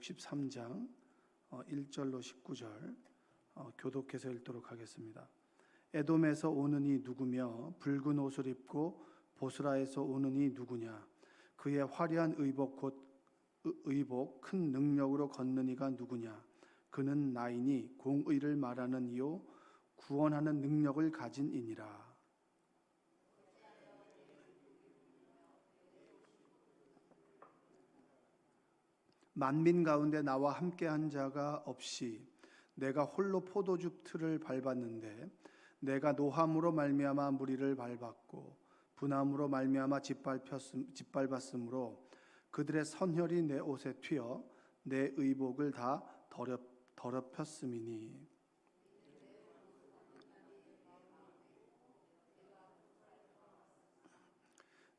63장 1절로 19절 교독해서 읽도록 하겠습니다. 에돔에서 오는 이 누구며 붉은 옷을 입고 보스라에서 오는 이 누구냐? 그의 화려한 의복 곧 의복 큰 능력으로 걷는 이가 누구냐? 그는 나이니 공의를 말하는 이요 구원하는 능력을 가진 이니라. 만민 가운데 나와 함께한 자가 없이 내가 홀로 포도즙 틀을 밟았는데 내가 노함으로 말미암아 무리를 밟았고 분함으로 말미암아 짓밟았으므로 그들의 선혈이 내 옷에 튀어 내 의복을 다 더럽혔음이니.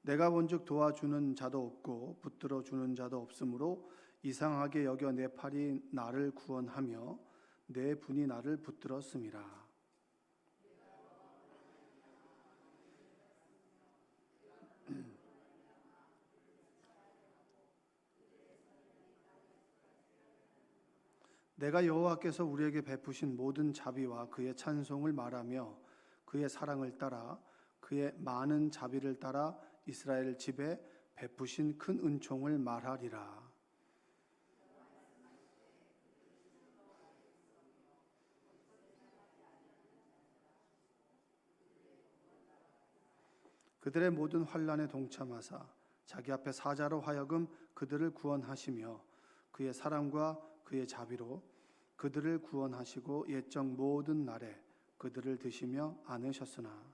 내가 본즉 도와주는 자도 없고 붙들어 주는 자도 없으므로 이상하게 여겨 내 팔이 나를 구원하며 내 분이 나를 붙들었음이라. 내가 여호와께서 우리에게 베푸신 모든 자비와 그의 찬송을 말하며 그의 사랑을 따라 그의 많은 자비를 따라 이스라엘 집에 베푸신 큰 은총을 말하리라. 그들의 모든 환난에 동참하사 자기 앞에 사자로 하여금 그들을 구원하시며 그의 사랑과 그의 자비로 그들을 구원하시고 옛적 모든 날에 그들을 드시며 안으셨으나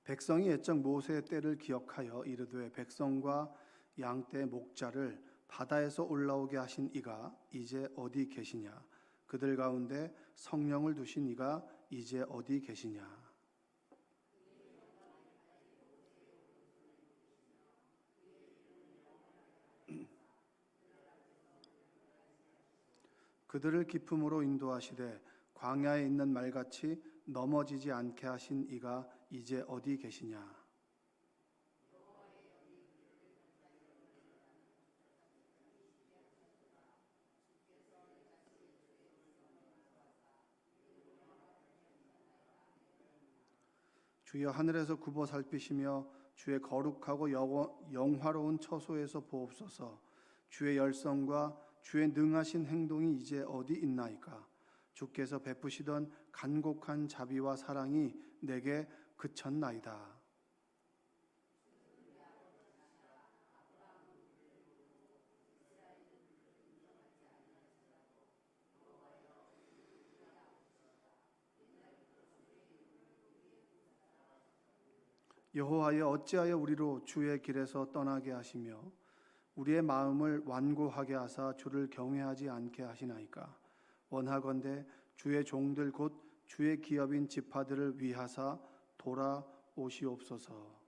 백성이 옛적 모세의 때를 기억하여 이르되 백성과 양떼 목자를 바다에서 올라오게 하신 이가 이제 어디 계시냐? 그들 가운데 성령을 두신 이가 이제 어디 계시냐? 그들을 기품으로 인도하시되 광야에 있는 말같이 넘어지지 않게 하신 이가 이제 어디 계시냐? 주여 하늘에서 굽어 살피시며 주의 거룩하고 영화로운 처소에서 보옵소서. 주의 열성과 주의 능하신 행동이 이제 어디 있나이까? 주께서 베푸시던 간곡한 자비와 사랑이 내게 그쳤나이다. 여호와여 어찌하여 우리로 주의 길에서 떠나게 하시며 우리의 마음을 완고하게 하사 주를 경외하지 않게 하시나이까? 원하건대 주의 종들 곧 주의 기업인 지파들을 위하사 돌아오시옵소서.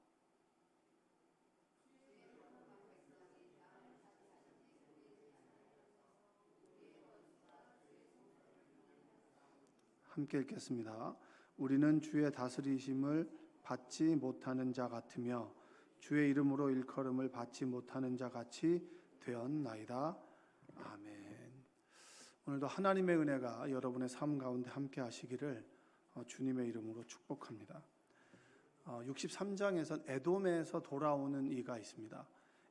함께 읽겠습니다. 우리는 주의 다스리심을 받지 못하는 자 같으며 주의 이름으로 일컬음을 받지 못하는 자 같이 되었나이다. 아멘. 오늘도 하나님의 은혜가 여러분의 삶 가운데 함께 하시기를 주님의 이름으로 축복합니다. 63장에선 에돔에서 돌아오는 이가 있습니다.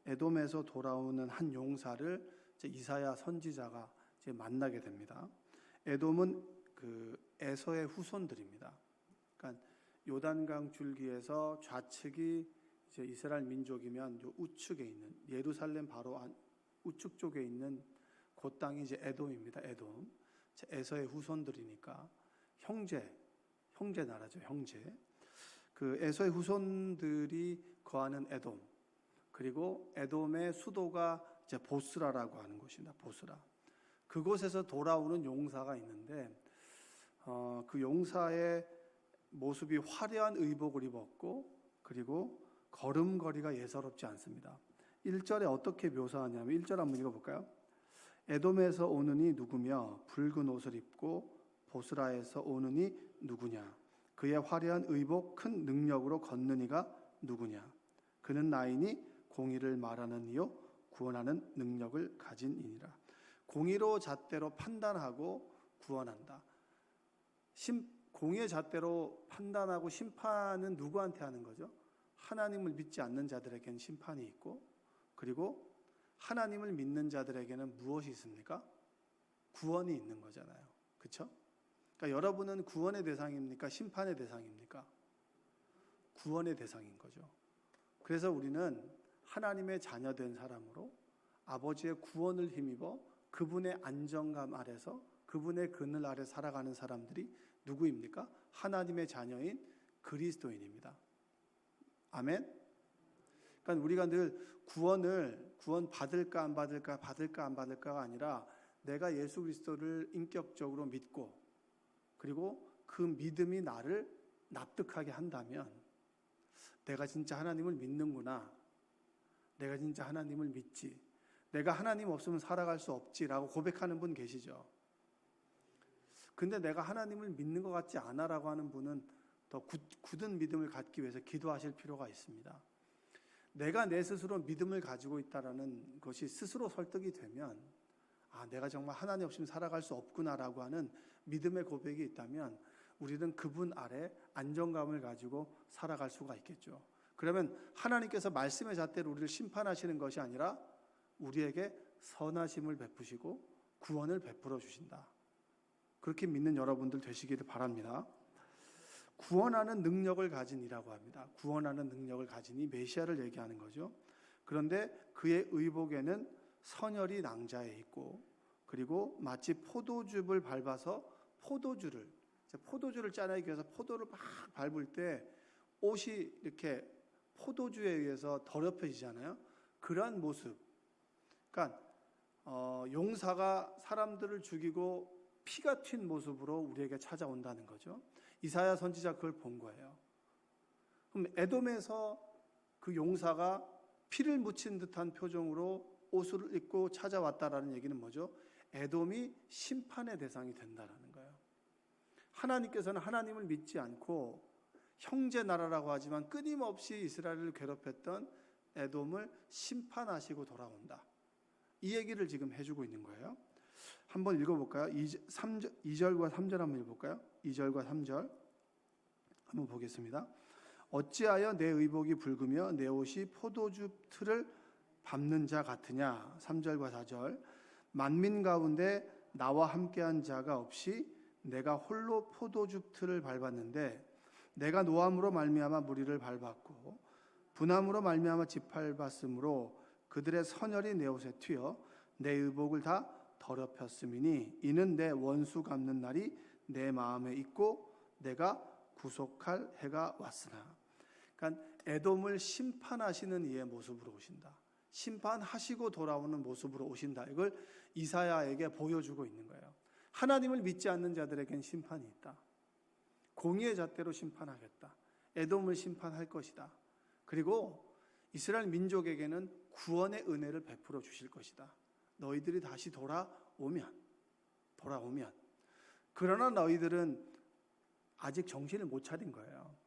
에돔에서 돌아오는 한 용사를 이사야 선지자가 만나게 됩니다. 에돔은 그 에서의 후손들입니다. 그러니까 요단강 줄기에서 좌측이 이제 이스라엘 민족이면 요 우측에 있는 예루살렘 바로 우측 쪽에 있는 그 땅이 이제 에돔입니다. 에돔. 에서의 후손들이니까 형제 나라죠. 형제. 그 에서의 후손들이 거하는 에돔. 그리고 에돔의 수도가 이제 보스라라고 하는 곳입니다. 보스라. 그곳에서 돌아오는 용사가 있는데 그 용사의 모습이 화려한 의복을 입었고 그리고 걸음걸이가 예사롭지 않습니다. 1절에 어떻게 묘사하냐면 1절 한번 읽어볼까요? 에돔에서 오느니 누구며 붉은 옷을 입고 보스라에서 오느니 누구냐? 그의 화려한 의복 큰 능력으로 걷는 이가 누구냐? 그는 나이니 공의를 말하는 이요 구원하는 능력을 가진 이니라. 공의로 잣대로 판단하고 구원한다. 공의의 잣대로 판단하고 심판은 누구한테 하는 거죠? 하나님을 믿지 않는 자들에게는 심판이 있고, 그리고 하나님을 믿는 자들에게는 무엇이 있습니까? 구원이 있는 거잖아요. 그렇죠? 그러니까 여러분은 구원의 대상입니까? 심판의 대상입니까? 구원의 대상인 거죠. 그래서 우리는 하나님의 자녀된 사람으로 아버지의 구원을 힘입어 그분의 안정감 아래서 그분의 그늘 아래 살아가는 사람들이 누구입니까? 하나님의 자녀인 그리스도인입니다. 아멘? 그러니까 우리가 늘 구원 받을까 안 받을까가 아니라 내가 예수 그리스도를 인격적으로 믿고 그리고 그 믿음이 나를 납득하게 한다면 내가 진짜 하나님을 믿는구나. 내가 진짜 하나님을 믿지. 내가 하나님 없으면 살아갈 수 없지라고 고백하는 분 계시죠. 근데 내가 하나님을 믿는 것 같지 않아라고 하는 분은 더 굳은 믿음을 갖기 위해서 기도하실 필요가 있습니다. 내가 내 스스로 믿음을 가지고 있다라는 것이 스스로 설득이 되면 내가 정말 하나님 없이는 살아갈 수 없구나라고 하는 믿음의 고백이 있다면 우리는 그분 아래 안정감을 가지고 살아갈 수가 있겠죠. 그러면 하나님께서 말씀의 잣대로 우리를 심판하시는 것이 아니라 우리에게 선하심을 베푸시고 구원을 베풀어 주신다. 그렇게 믿는 여러분들 되시기를 바랍니다. 구원하는 능력을 가진 이라고 합니다. 구원하는 능력을 가진 이 메시아를 얘기하는 거죠. 그런데 그의 의복에는 선혈이 낭자해 있고 그리고 마치 포도즙을 밟아서 포도주를 짜내기 위해서 포도를 막 밟을 때 옷이 이렇게 포도주에 의해서 더럽혀지잖아요. 그러한 모습. 그러니까 용사가 사람들을 죽이고 피가 튄 모습으로 우리에게 찾아온다는 거죠. 이사야 선지자 그걸 본 거예요. 그럼 에돔에서 그 용사가 피를 묻힌 듯한 표정으로 옷을 입고 찾아왔다라는 얘기는 뭐죠? 에돔이 심판의 대상이 된다라는 거예요. 하나님께서는 하나님을 믿지 않고 형제 나라라고 하지만 끊임없이 이스라엘을 괴롭혔던 에돔을 심판하시고 돌아온다. 이 얘기를 지금 해주고 있는 거예요. 한번 읽어볼까요? 2절과 3절 한번 읽어볼까요? 2절과 3절 한번 보겠습니다. 어찌하여 내 의복이 붉으며 내 옷이 포도주 틀을 밟는 자 같으냐. 3절과 4절 만민 가운데 나와 함께한 자가 없이 내가 홀로 포도주 틀을 밟았는데 내가 노함으로 말미암아 무리를 밟았고 분함으로 말미암아 짓밟았으므로 그들의 선혈이 내 옷에 튀어 내 의복을 다 더럽혔음이니 이는 내 원수 갚는 날이 내 마음에 있고 내가 구속할 해가 왔으나. 그러니까 에돔을 심판하시는 이의 모습으로 오신다. 심판하시고 돌아오는 모습으로 오신다. 이걸 이사야에게 보여주고 있는 거예요. 하나님을 믿지 않는 자들에겐 심판이 있다. 공의의 잣대로 심판하겠다. 에돔을 심판할 것이다. 그리고 이스라엘 민족에게는 구원의 은혜를 베풀어 주실 것이다. 너희들이 다시 돌아오면. 그러나 너희들은 아직 정신을 못 차린 거예요.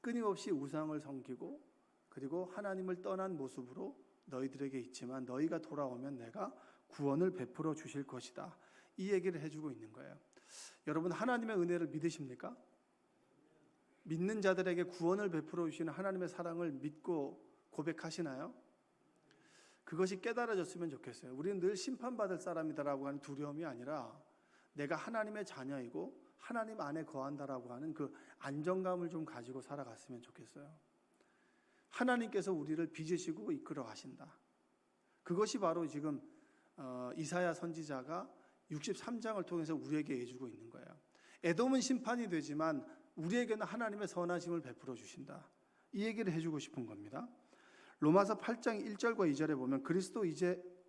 끊임없이 우상을 섬기고 그리고 하나님을 떠난 모습으로 너희들에게 있지만 너희가 돌아오면 내가 구원을 베풀어 주실 것이다. 이 얘기를 해주고 있는 거예요. 여러분 하나님의 은혜를 믿으십니까? 믿는 자들에게 구원을 베풀어 주시는 하나님의 사랑을 믿고 고백하시나요? 그것이 깨달아졌으면 좋겠어요. 우리는 늘 심판받을 사람이다라고 하는 두려움이 아니라 내가 하나님의 자녀이고 하나님 안에 거한다라고 하는 그 안정감을 좀 가지고 살아갔으면 좋겠어요. 하나님께서 우리를 빚으시고 이끌어 가신다. 그것이 바로 지금 이사야 선지자가 63장을 통해서 우리에게 해주고 있는 거예요. 에돔은 심판이 되지만 우리에게는 하나님의 선하심을 베풀어 주신다. 이 얘기를 해주고 싶은 겁니다. 로마서 8장 1절과 2절에 보면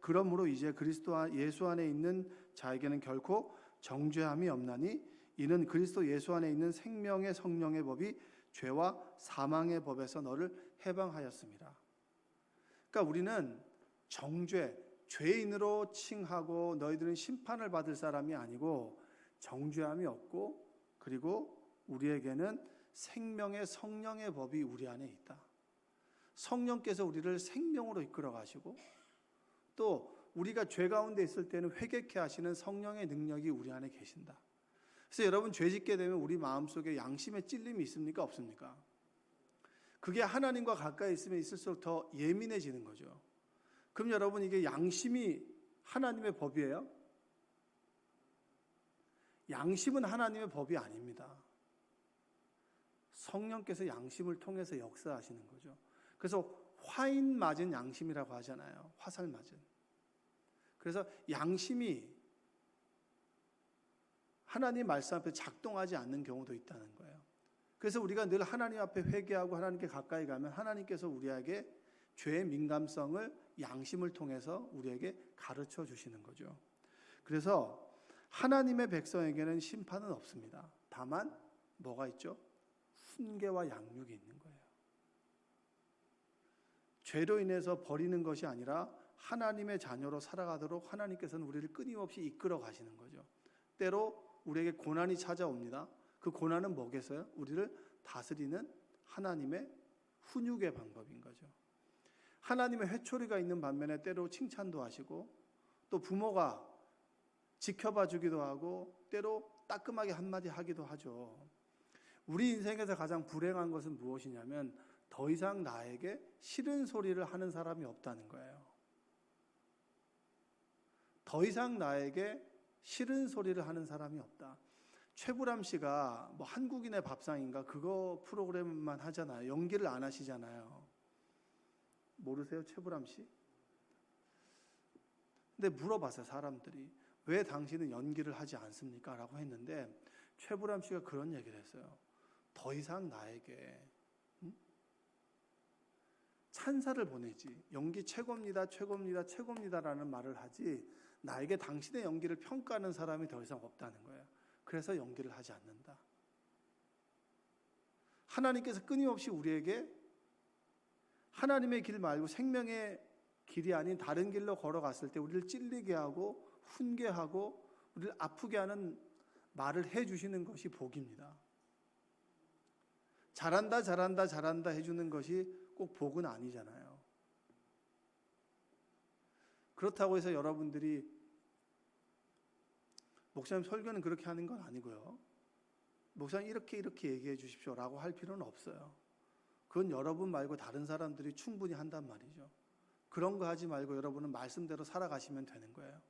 그러므로 이제 그리스도 예수 안에 있는 자에게는 결코 정죄함이 없나니 이는 그리스도 예수 안에 있는 생명의 성령의 법이 죄와 사망의 법에서 너를 해방하였습니다. 그러니까 우리는 죄인으로 칭하고 너희들은 심판을 받을 사람이 아니고 정죄함이 없고 그리고 우리에게는 생명의 성령의 법이 우리 안에 있다. 성령께서 우리를 생명으로 이끌어 가시고 또 우리가 죄 가운데 있을 때는 회개케 하시는 성령의 능력이 우리 안에 계신다. 그래서 여러분 죄 짓게 되면 우리 마음속에 양심의 찔림이 있습니까? 없습니까? 그게 하나님과 가까이 있으면 있을수록 더 예민해지는 거죠. 그럼 여러분 이게 양심이 하나님의 법이에요? 양심은 하나님의 법이 아닙니다. 성령께서 양심을 통해서 역사하시는 거죠. 그래서 화인 맞은 양심이라고 하잖아요. 화살 맞은. 그래서 양심이 하나님 말씀 앞에 작동하지 않는 경우도 있다는 거예요. 그래서 우리가 늘 하나님 앞에 회개하고 하나님께 가까이 가면 하나님께서 우리에게 죄의 민감성을 양심을 통해서 우리에게 가르쳐 주시는 거죠. 그래서 하나님의 백성에게는 심판은 없습니다. 다만 뭐가 있죠? 훈계와 양육이 있는 거예요. 죄로 인해서 버리는 것이 아니라 하나님의 자녀로 살아가도록 하나님께서는 우리를 끊임없이 이끌어 가시는 거죠. 때로 우리에게 고난이 찾아옵니다. 그 고난은 뭐겠어요? 우리를 다스리는 하나님의 훈육의 방법인 거죠. 하나님의 회초리가 있는 반면에 때로 칭찬도 하시고 또 부모가 지켜봐 주기도 하고 때로 따끔하게 한마디 하기도 하죠. 우리 인생에서 가장 불행한 것은 무엇이냐면 더 이상 나에게 싫은 소리를 하는 사람이 없다는 거예요. 더 이상 나에게 싫은 소리를 하는 사람이 없다. 최불암 씨가 뭐 한국인의 밥상인가 그거 프로그램만 하잖아요. 연기를 안 하시잖아요. 모르세요? 최불암 씨? 근데 물어봤어요. 사람들이. 왜 당신은 연기를 하지 않습니까? 라고 했는데 최불암 씨가 그런 얘기를 했어요. 더 이상 나에게 찬사를 보내지 연기 최고입니다. 최고입니다. 최고입니다라는 말을 하지 나에게 당신의 연기를 평가하는 사람이 더 이상 없다는 거예요. 그래서 연기를 하지 않는다. 하나님께서 끊임없이 우리에게 하나님의 길 말고 생명의 길이 아닌 다른 길로 걸어갔을 때 우리를 찔리게 하고 훈계하고 우리를 아프게 하는 말을 해주시는 것이 복입니다. 잘한다 잘한다 잘한다 해주는 것이 꼭 복은 아니잖아요. 그렇다고 해서 여러분들이 목사님 설교는 그렇게 하는 건 아니고요. 목사님 이렇게 얘기해 주십시오라고 할 필요는 없어요. 그건 여러분 말고 다른 사람들이 충분히 한단 말이죠. 그런 거 하지 말고 여러분은 말씀대로 살아가시면 되는 거예요.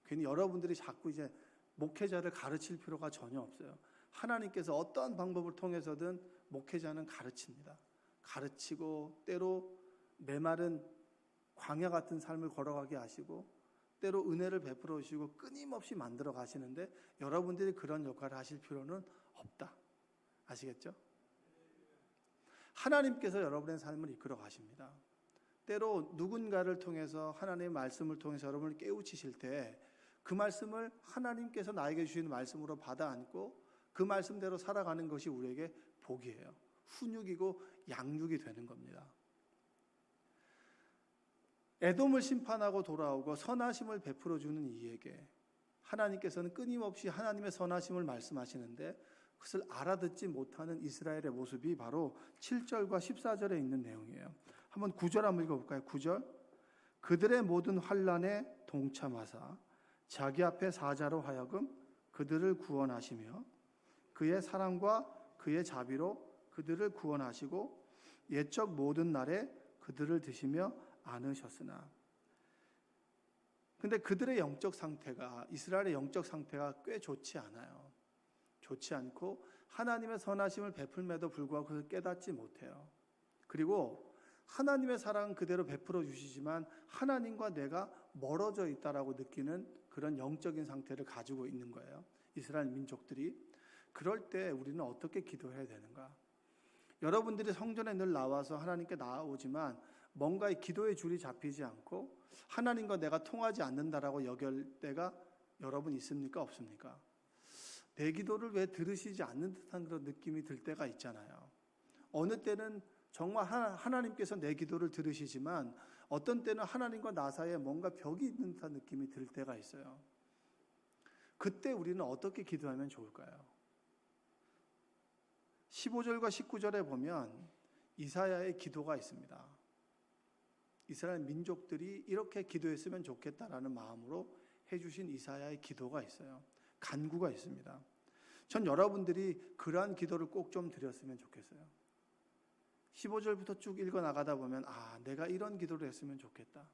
괜히 여러분들이 자꾸 이제 목회자를 가르칠 필요가 전혀 없어요. 하나님께서 어떠한 방법을 통해서든 목회자는 가르칩니다. 가르치고 때로 메마른 광야 같은 삶을 걸어가게 하시고 때로 은혜를 베풀어 주시고 끊임없이 만들어 가시는데 여러분들이 그런 역할을 하실 필요는 없다. 아시겠죠? 하나님께서 여러분의 삶을 이끌어 가십니다. 때로 누군가를 통해서 하나님의 말씀을 통해서 여러분을 깨우치실 때 그 말씀을 하나님께서 나에게 주시는 말씀으로 받아 안고 그 말씀대로 살아가는 것이 우리에게 복이에요. 훈육이고 양육이 되는 겁니다. 에돔을 심판하고 돌아오고 선하심을 베풀어 주는 이에게 하나님께서는 끊임없이 하나님의 선하심을 말씀하시는데 그것을 알아듣지 못하는 이스라엘의 모습이 바로 7절과 14절에 있는 내용이에요. 한번 9절 한번 읽어볼까요? 9절 그들의 모든 환난에 동참하사 자기 앞에 사자로 하여금 그들을 구원하시며 그의 사랑과 그의 자비로 그들을 구원하시고 옛적 모든 날에 그들을 드시며 안으셨으나 근데 그들의 영적 상태가 이스라엘의 영적 상태가 꽤 좋지 않아요. 좋지 않고 하나님의 선하심을 베풀매도 불구하고 그것을 깨닫지 못해요. 그리고 하나님의 사랑은 그대로 베풀어 주시지만 하나님과 내가 멀어져 있다라고 느끼는 그런 영적인 상태를 가지고 있는 거예요. 이스라엘 민족들이. 그럴 때 우리는 어떻게 기도해야 되는가? 여러분들이 성전에 늘 나와서 하나님께 나아오지만 뭔가 이 기도의 줄이 잡히지 않고 하나님과 내가 통하지 않는다라고 여길 때가 여러분 있습니까? 없습니까? 내 기도를 왜 들으시지 않는 듯한 그런 느낌이 들 때가 있잖아요. 어느 때는 정말 하나님께서 내 기도를 들으시지만 어떤 때는 하나님과 나 사이에 뭔가 벽이 있는 듯한 느낌이 들 때가 있어요. 그때 우리는 어떻게 기도하면 좋을까요? 15절과 19절에 보면 이사야의 기도가 있습니다. 이스라엘 민족들이 이렇게 기도했으면 좋겠다라는 마음으로 해주신 이사야의 기도가 있어요. 간구가 있습니다. 전 여러분들이 그러한 기도를 꼭 좀 드렸으면 좋겠어요. 15절부터 쭉 읽어 나가다 보면 내가 이런 기도를 했으면 좋겠다.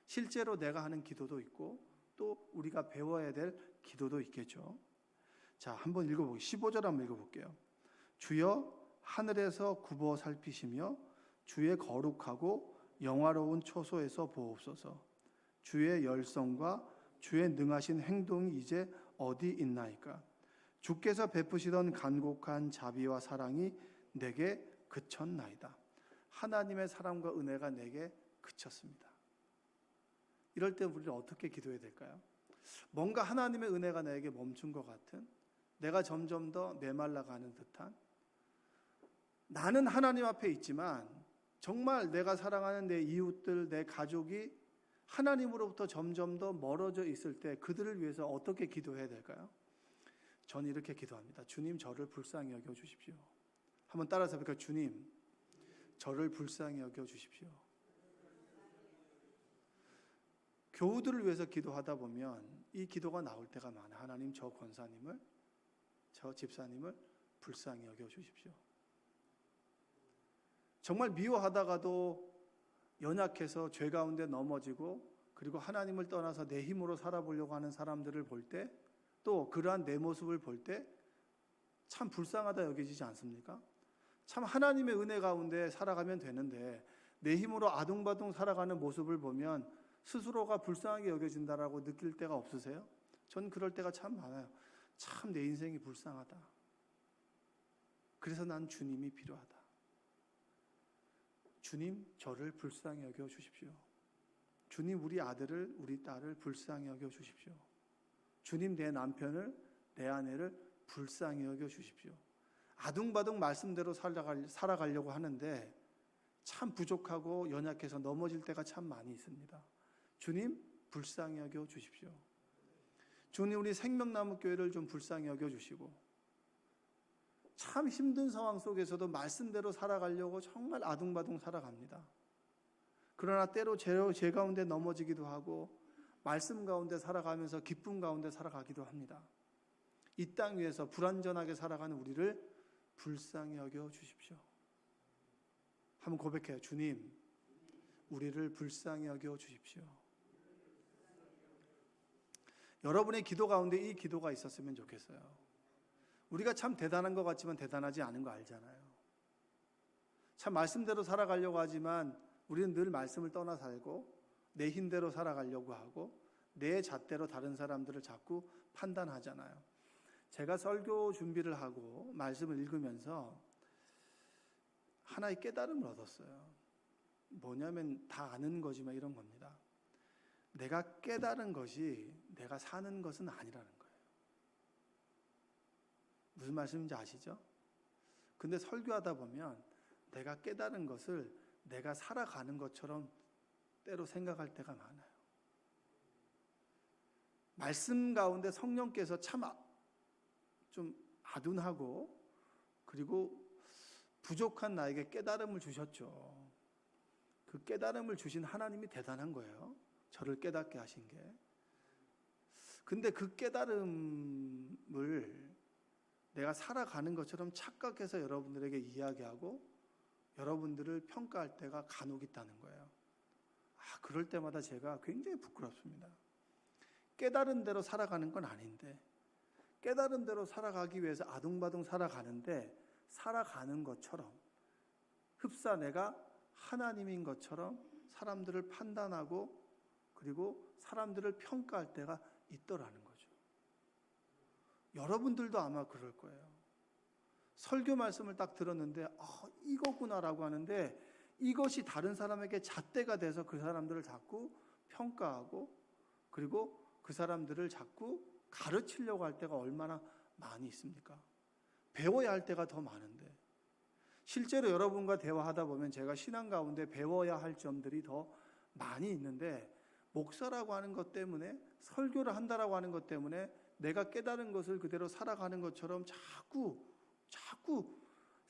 실제로 내가 하는 기도도 있고 또 우리가 배워야 될 기도도 있겠죠. 자, 한번 읽어보겠습니다. 15절 한번 읽어볼게요. 주여 하늘에서 굽어 살피시며 주의 거룩하고 영화로운 초소에서 보옵소서. 주의 열성과 주의 능하신 행동이 이제 어디 있나이까? 주께서 베푸시던 간곡한 자비와 사랑이 내게 그쳤나이다. 하나님의 사랑과 은혜가 내게 그쳤습니다. 이럴 때 우리는 어떻게 기도해야 될까요? 뭔가 하나님의 은혜가 나에게 멈춘 것 같은, 내가 점점 더 메말라가는 듯한, 나는 하나님 앞에 있지만 정말 내가 사랑하는 내 이웃들, 내 가족이 하나님으로부터 점점 더 멀어져 있을 때 그들을 위해서 어떻게 기도해야 될까요? 저는 이렇게 기도합니다. 주님, 저를 불쌍히 여겨 주십시오. 한번 따라서 해볼까요? 주님, 저를 불쌍히 여겨 주십시오. 교우들을 위해서 기도하다 보면 이 기도가 나올 때가 많아요. 하나님, 저 권사님을, 저 집사님을 불쌍히 여겨 주십시오. 정말 미워하다가도 연약해서 죄 가운데 넘어지고 그리고 하나님을 떠나서 내 힘으로 살아보려고 하는 사람들을 볼 때, 또 그러한 내 모습을 볼 때 참 불쌍하다 여겨지지 않습니까? 참 하나님의 은혜 가운데 살아가면 되는데 내 힘으로 아둥바둥 살아가는 모습을 보면 스스로가 불쌍하게 여겨진다라고 느낄 때가 없으세요? 전 그럴 때가 참 많아요. 참 내 인생이 불쌍하다. 그래서 난 주님이 필요하다. 주님, 저를 불쌍히 여겨 주십시오. 주님, 우리 아들을, 우리 딸을 불쌍히 여겨 주십시오. 주님, 내 남편을, 내 아내를 불쌍히 여겨 주십시오. 아둥바둥 말씀대로 살아가려고 하는데 참 부족하고 연약해서 넘어질 때가 참 많이 있습니다. 주님, 불쌍히 여겨 주십시오. 주님, 우리 생명나무 교회를 좀 불쌍히 여겨 주시고, 참 힘든 상황 속에서도 말씀대로 살아가려고 정말 아둥바둥 살아갑니다. 그러나 때로 죄 가운데 넘어지기도 하고 말씀 가운데 살아가면서 기쁨 가운데 살아가기도 합니다. 이 땅 위에서 불완전하게 살아가는 우리를 불쌍히 여겨 주십시오. 한번 고백해요. 주님, 우리를 불쌍히 여겨 주십시오. 여러분의 기도 가운데 이 기도가 있었으면 좋겠어요. 우리가 참 대단한 것 같지만 대단하지 않은 거 알잖아요. 참 말씀대로 살아가려고 하지만 우리는 늘 말씀을 떠나 살고 내 힘대로 살아가려고 하고 내 잣대로 다른 사람들을 자꾸 판단하잖아요. 제가 설교 준비를 하고 말씀을 읽으면서 하나의 깨달음을 얻었어요. 뭐냐면 다 아는 거지만 이런 겁니다. 내가 깨달은 것이 내가 사는 것은 아니라는 거예요. 무슨 말씀인지 아시죠? 근데 설교하다 보면 내가 깨달은 것을 내가 살아가는 것처럼 때로 생각할 때가 많아요. 말씀 가운데 성령께서 참 좀 아둔하고 그리고 부족한 나에게 깨달음을 주셨죠. 그 깨달음을 주신 하나님이 대단한 거예요. 저를 깨닫게 하신 게. 근데 그 깨달음을 내가 살아가는 것처럼 착각해서 여러분들에게 이야기하고 여러분들을 평가할 때가 간혹 있다는 거예요. 그럴 때마다 제가 굉장히 부끄럽습니다. 깨달은 대로 살아가는 건 아닌데, 깨달은 대로 살아가기 위해서 아둥바둥 살아가는데, 살아가는 것처럼 흡사 내가 하나님인 것처럼 사람들을 판단하고 그리고 사람들을 평가할 때가 있더라는 거죠. 여러분들도 아마 그럴 거예요. 설교 말씀을 딱 들었는데 이거구나라고 하는데 이것이 다른 사람에게 잣대가 돼서 그 사람들을 자꾸 평가하고 그리고 그 사람들을 자꾸 가르치려고 할 때가 얼마나 많이 있습니까? 배워야 할 때가 더 많은데, 실제로 여러분과 대화하다 보면 제가 신앙 가운데 배워야 할 점들이 더 많이 있는데, 목사라고 하는 것 때문에, 설교를 한다라고 하는 것 때문에 내가 깨달은 것을 그대로 살아가는 것처럼 자꾸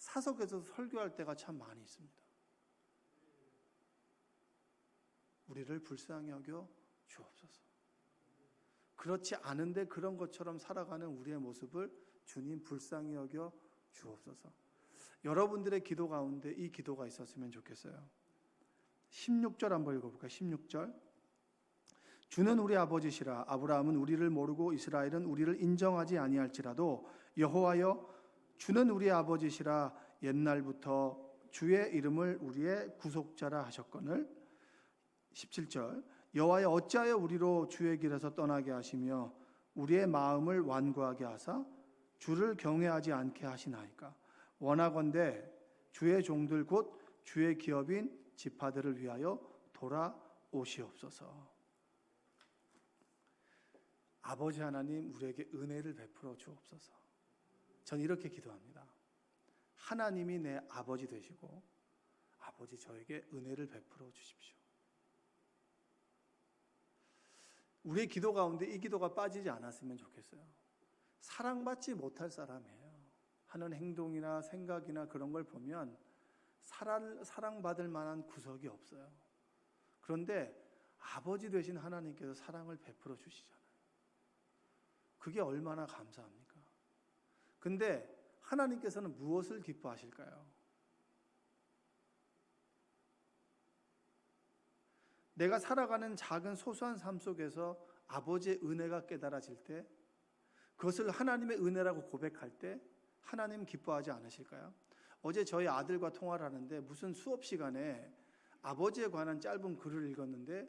사석에서 설교할 때가 참 많이 있습니다. 우리를 불쌍히 여겨 주옵소서. 그렇지 않은데 그런 것처럼 살아가는 우리의 모습을 주님 불쌍히 여겨 주옵소서. 여러분들의 기도 가운데 이 기도가 있었으면 좋겠어요. 16절 한번 읽어볼까요? 16절. 주는 우리 아버지시라. 아브라함은 우리를 모르고 이스라엘은 우리를 인정하지 아니할지라도 여호와여 주는 우리 아버지시라. 옛날부터 주의 이름을 우리의 구속자라 하셨거늘. 17절. 여호와여 어찌하여 우리로 주의 길에서 떠나게 하시며 우리의 마음을 완고하게 하사 주를 경외하지 않게 하시나이까. 원하건대 주의 종들 곧 주의 기업인 지파들을 위하여 돌아오시옵소서. 아버지 하나님, 우리에게 은혜를 베풀어 주옵소서. 전 이렇게 기도합니다. 하나님이 내 아버지 되시고 아버지 저에게 은혜를 베풀어 주십시오. 우리의 기도 가운데 이 기도가 빠지지 않았으면 좋겠어요. 사랑받지 못할 사람이에요. 하는 행동이나 생각이나 그런 걸 보면 사랑받을 만한 구석이 없어요. 그런데 아버지 되신 하나님께서 사랑을 베풀어 주시잖아요. 그게 얼마나 감사합니까? 근데 하나님께서는 무엇을 기뻐하실까요? 내가 살아가는 작은 소소한 삶 속에서 아버지의 은혜가 깨달아질 때, 그것을 하나님의 은혜라고 고백할 때 하나님 기뻐하지 않으실까요? 어제 저희 아들과 통화를 하는데 무슨 수업 시간에 아버지에 관한 짧은 글을 읽었는데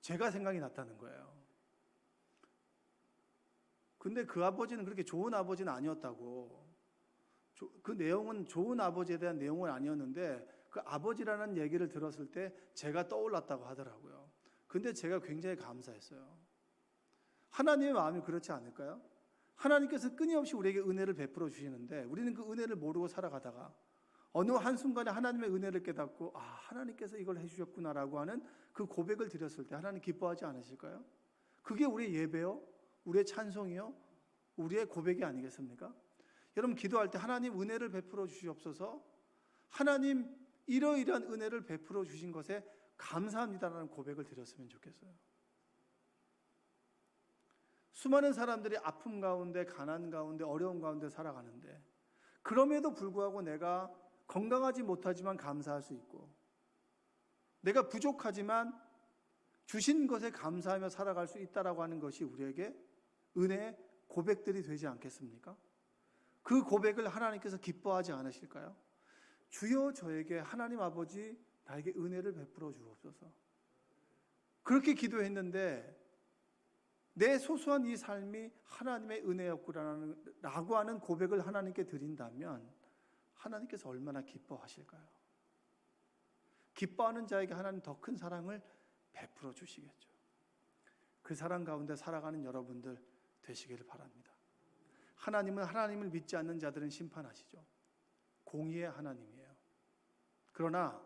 제가 생각이 났다는 거예요. 근데 그 아버지는 그렇게 좋은 아버지는 아니었다고. 그 내용은 좋은 아버지에 대한 내용은 아니었는데 그 아버지라는 얘기를 들었을 때 제가 떠올랐다고 하더라고요. 근데 제가 굉장히 감사했어요. 하나님의 마음이 그렇지 않을까요? 하나님께서 끊임없이 우리에게 은혜를 베풀어 주시는데 우리는 그 은혜를 모르고 살아가다가 어느 한순간에 하나님의 은혜를 깨닫고 하나님께서 이걸 해주셨구나라고 하는 그 고백을 드렸을 때 하나님 기뻐하지 않으실까요? 그게 우리의 예배요, 우리의 찬송이요, 우리의 고백이 아니겠습니까? 여러분 기도할 때 하나님 은혜를 베풀어 주시옵소서, 하나님 이러이러한 은혜를 베풀어 주신 것에 감사합니다라는 고백을 드렸으면 좋겠어요. 수많은 사람들이 아픔 가운데, 가난 가운데, 어려움 가운데 살아가는데 그럼에도 불구하고 내가 건강하지 못하지만 감사할 수 있고 내가 부족하지만 주신 것에 감사하며 살아갈 수 있다라고 하는 것이 우리에게 은혜의 고백들이 되지 않겠습니까? 그 고백을 하나님께서 기뻐하지 않으실까요? 주여 저에게 하나님 아버지 나에게 은혜를 베풀어 주옵소서. 그렇게 기도했는데 내 소소한 이 삶이 하나님의 은혜였구나라고 하는 고백을 하나님께 드린다면 하나님께서 얼마나 기뻐하실까요? 기뻐하는 자에게 하나님 더 큰 사랑을 베풀어 주시겠죠. 그 사랑 가운데 살아가는 여러분들 되시기를 바랍니다. 하나님은 하나님을 믿지 않는 자들은 심판하시죠. 공의의 하나님이에요. 그러나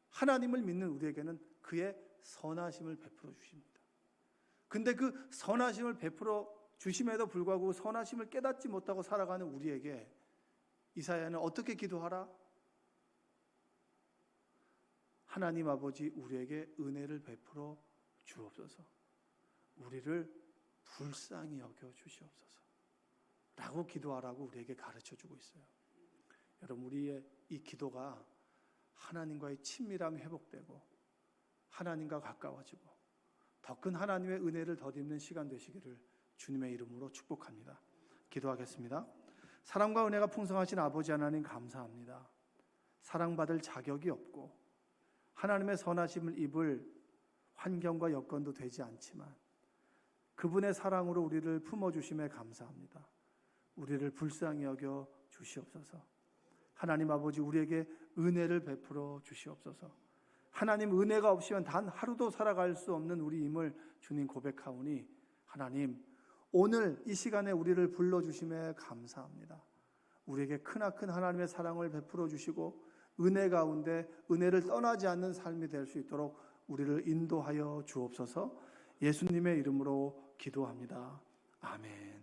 하나님을 믿는 우리에게는 그의 선하심을 베풀어 주십니다. 근데 그 선하심을 베풀어 주심에도 불구하고 선하심을 깨닫지 못하고 살아가는 우리에게 이사야는 어떻게 기도하라? 하나님 아버지 우리에게 은혜를 베풀어 주옵소서. 우리를 불쌍히 여겨 주시옵소서. 라고 기도하라고 우리에게 가르쳐주고 있어요. 여러분 우리의 이 기도가 하나님과의 친밀함이 회복되고 하나님과 가까워지고 더 큰 하나님의 은혜를 덧입는 시간 되시기를 주님의 이름으로 축복합니다. 기도하겠습니다. 사랑과 은혜가 풍성하신 아버지 하나님 감사합니다. 사랑받을 자격이 없고 하나님의 선하심을 입을 환경과 여건도 되지 않지만 그분의 사랑으로 우리를 품어주심에 감사합니다. 우리를 불쌍히 여겨 주시옵소서. 하나님 아버지 우리에게 은혜를 베풀어 주시옵소서. 하나님 은혜가 없이면 단 하루도 살아갈 수 없는 우리임을 주님 고백하오니 하나님 오늘 이 시간에 우리를 불러주심에 감사합니다. 우리에게 크나큰 하나님의 사랑을 베풀어 주시고 은혜 가운데 은혜를 떠나지 않는 삶이 될 수 있도록 우리를 인도하여 주옵소서. 예수님의 이름으로 기도합니다. 아멘.